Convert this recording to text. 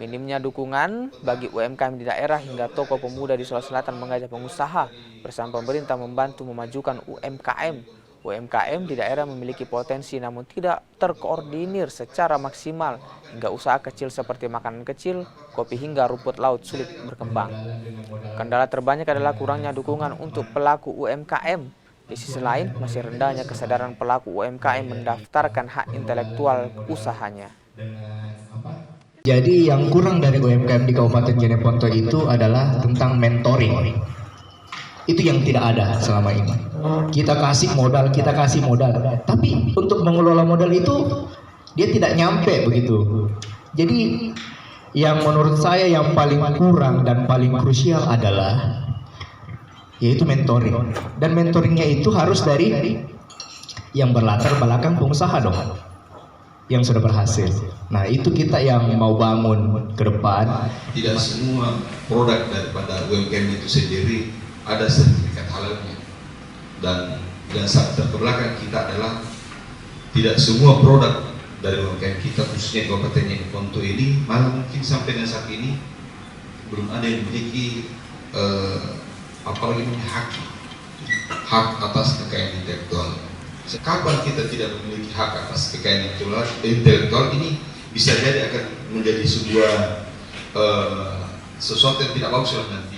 Minimnya dukungan bagi UMKM di daerah hingga toko pemuda di Sulawesi Selatan mengajak pengusaha bersama pemerintah membantu memajukan UMKM. UMKM di daerah memiliki potensi namun tidak terkoordinir secara maksimal hingga usaha kecil seperti makanan kecil, kopi hingga rumput laut sulit berkembang. Kendala terbanyak adalah kurangnya dukungan untuk pelaku UMKM. Di sisi lain, masih rendahnya kesadaran pelaku UMKM mendaftarkan hak intelektual usahanya. Jadi yang kurang dari UMKM di Kabupaten Jeneponto itu adalah tentang mentoring. Itu yang tidak ada selama ini. Kita kasih modal, tapi untuk mengelola modal itu dia tidak nyampe begitu. Jadi yang menurut saya yang paling kurang dan paling krusial adalah yaitu mentoring. Dan mentoringnya itu harus dari yang berlatar belakang pengusaha dong, yang sudah berhasil. Nah itu kita yang mau bangun ke depan. Tidak semua produk daripada UMKM itu sendiri ada sertifikat halalnya, dan yang sangat terbelakang kita adalah tidak semua produk dari UMKM kita khususnya Kabupaten Jeneponto ini malah mungkin sampai dengan saat ini belum ada yang memiliki apalagi hak atas kekayaan intelektual. Kapan kita tidak memiliki hak atas kekayaan intelektual ini bisa jadi akan menjadi sebuah sesuatu yang tidak bagus nanti.